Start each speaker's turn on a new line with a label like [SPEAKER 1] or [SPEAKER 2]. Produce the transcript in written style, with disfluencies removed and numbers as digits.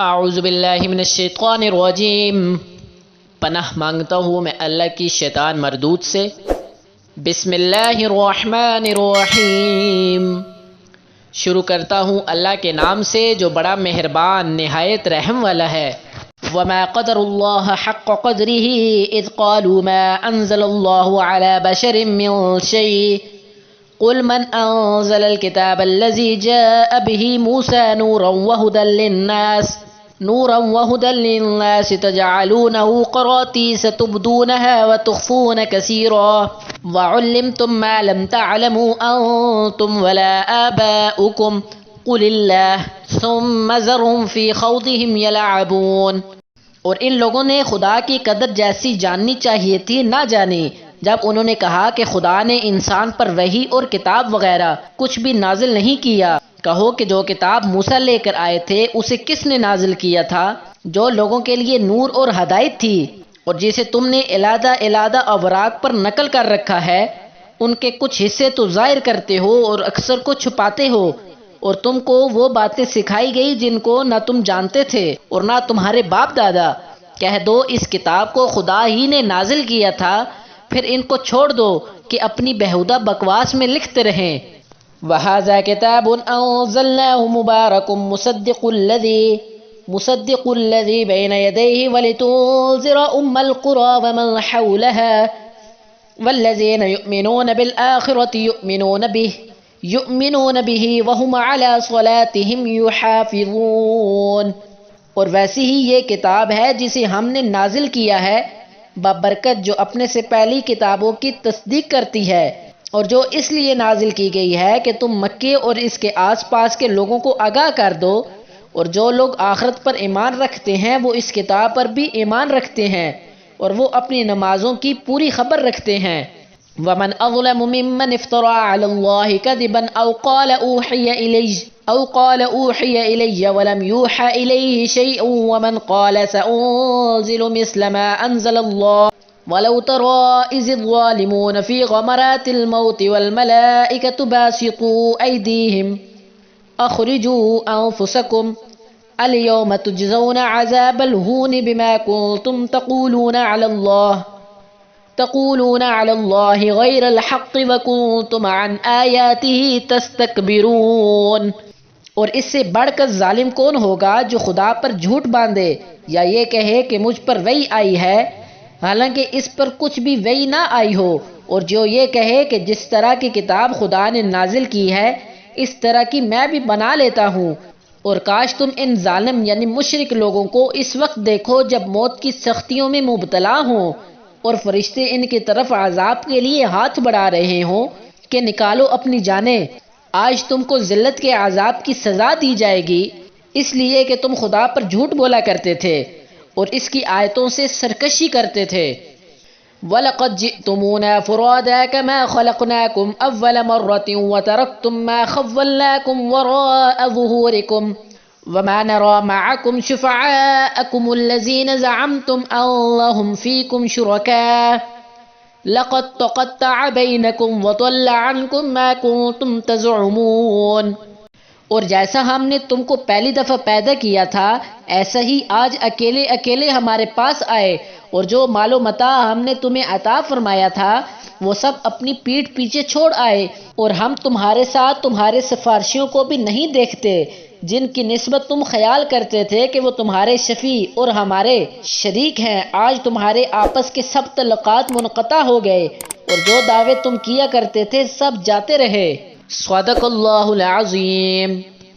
[SPEAKER 1] اعوذ باللہ من الشیطان الرجیم، پناہ مانگتا ہوں میں اللہ کی شیطان مردود سے۔ بسم اللہ الرحمن الرحیم، شروع کرتا ہوں اللہ کے نام سے جو بڑا مہربان نہایت رحم والا ہے۔ وما قدر اللہ حق قدره اذ قالوا ما انزل اللہ على بشر من شيء قل من انزل الكتاب الذي جاء به موسى نورا وهدى للناس تجعلونه قراطيس تبدونها وتخفون كثيرا وعلمتم ما لم تعلموا أنتم ولا آباؤكم قل الله ثم ذرهم في خوضهم يلعبون۔ اور ان لوگوں نے خدا کی قدر جیسی جاننی چاہیے تھی نہ جانی جب انہوں نے کہا کہ خدا نے انسان پر وحی اور کتاب وغیرہ کچھ بھی نازل نہیں کیا۔ کہو کہ جو کتاب موسیٰ لے کر آئے تھے اسے کس نے نازل کیا تھا؟ جو لوگوں کے لیے نور اور ہدایت تھی، اور جسے تم نے علیحدہ اوراق پر نقل کر رکھا ہے۔ ان کے کچھ حصے تو ظاہر کرتے ہو اور اکثر کو چھپاتے ہو، اور تم کو وہ باتیں سکھائی گئی جن کو نہ تم جانتے تھے اور نہ تمہارے باپ دادا۔ کہہ دو اس کتاب کو خدا ہی نے نازل کیا تھا، پھر ان کو چھوڑ دو کہ اپنی بےہودہ بکواس میں لکھتے رہیں۔ وَهَذَا كِتَابٌ أَنزَلْنَاهُ مُبَارَكٌ مُصَدِّقُ الَّذِي بَيْنَ يَدَيْهِ وَلِتُنذِرَ أُمَّ الْقُرَى وَمَنْ حَوْلَهَا وَالَّذِينَ يُؤْمِنُونَ بِالْآخِرَةِ يُؤْمِنُونَ بِهِ وَهُمْ عَلَى صَلَاتِهِمْ يُحَافِظُونَ۔ اور ویسی ہی یہ کتاب ہے جسے ہم نے نازل کیا ہے بابرکت، جو اپنے سے پہلی کتابوں کی تصدیق کرتی ہے، اور جو اس لیے نازل کی گئی ہے کہ تم مکے اور اس کے آس پاس کے لوگوں کو آگاہ کر دو، اور جو لوگ آخرت پر ایمان رکھتے ہیں وہ اس کتاب پر بھی ایمان رکھتے ہیں، اور وہ اپنی نمازوں کی پوری خبر رکھتے ہیں۔ وَمَنْ أَظْلَمُ مِمَّنِ افْتَرَىٰ عَلَى اللَّهِ كَذِبًا أَوْ قَالَ أُوحِيَ إِلَيَّ وَلَمْ يُوحَ إِلَيْهِ شَيْءٌ وَمَنْ قَالَ سَأُنزِلُ مِثْلَ مَا أَنزَلَ اللَّهُ وَلَوْ تَرَىٰ إِذِ الظَّالِمُونَ فِي غَمَرَاتِ الْمَوْتِ وَالْمَلَائِكَةُ بَاسِطُو أَيْدِيهِمْ أَخْرِجُوا أَنفُسَكُمْ الْيَوْمَ تُجْزَوْنَ عَذَابَ الْهُونِ بِمَا كُنتُمْ تَقُولُونَ عَلَى اللَّهِ غَيْرَ الْحَقِّ وَكُنتُمْ عَنْ آيَاتِهِ تَسْتَكْبِرُونَ۔ اور اس سے بڑھ کر ظالم کون ہوگا جو خدا پر جھوٹ باندھے یا یہ کہے کہ مجھ پر وحی آئی ہے حالانکہ اس پر کچھ بھی وحی نہ آئی ہو، اور جو یہ کہے کہ جس طرح کی کتاب خدا نے نازل کی ہے اس طرح کی میں بھی بنا لیتا ہوں۔ اور کاش تم ان ظالم یعنی مشرک لوگوں کو اس وقت دیکھو جب موت کی سختیوں میں مبتلا ہوں اور فرشتے ان کی طرف عذاب کے لیے ہاتھ بڑھا رہے ہوں کہ نکالو اپنی جانیں، آج تم کو ذلت کے عذاب کی سزا دی جائے گی اس لیے کہ تم خدا پر جھوٹ بولا کرتے تھے اور اس کی آیتوں سے سرکشی کرتے تھے۔ وَلَقَدْ جِئْتُمُونَا فُرَادَىٰ كَمَا خَلَقْنَاكُمْ أَوَّلَ مَرَّةٍ وَتَرَكْتُم مَّا خَوَّلْنَاكُمْ وَرَاءَ ظُهُورِكُمْ وَمَا نَرَىٰ مَعَكُمْ شُفَعَاءَكُمُ الَّذِينَ زَعَمْتُمْ أَنَّهُمْ فِيكُمْ شُرَكَاءُ لَقَد تَّقَطَّعَ بَيْنَكُمْ وَضَلَّ عَنكُم مَّا كُنتُمْ تَزْعُمُونَ۔ اور جیسا ہم نے تم کو پہلی دفعہ پیدا کیا تھا ایسا ہی آج اکیلے اکیلے ہمارے پاس آئے، اور جو مال و متاع ہم نے تمہیں عطا فرمایا تھا وہ سب اپنی پیٹھ پیچھے چھوڑ آئے، اور ہم تمہارے ساتھ تمہارے سفارشیوں کو بھی نہیں دیکھتے جن کی نسبت تم خیال کرتے تھے کہ وہ تمہارے شفیع اور ہمارے شریک ہیں۔ آج تمہارے آپس کے سب تعلقات منقطع ہو گئے، اور جو دعوے تم کیا کرتے تھے سب جاتے رہے۔ صدق اللہ العظیم۔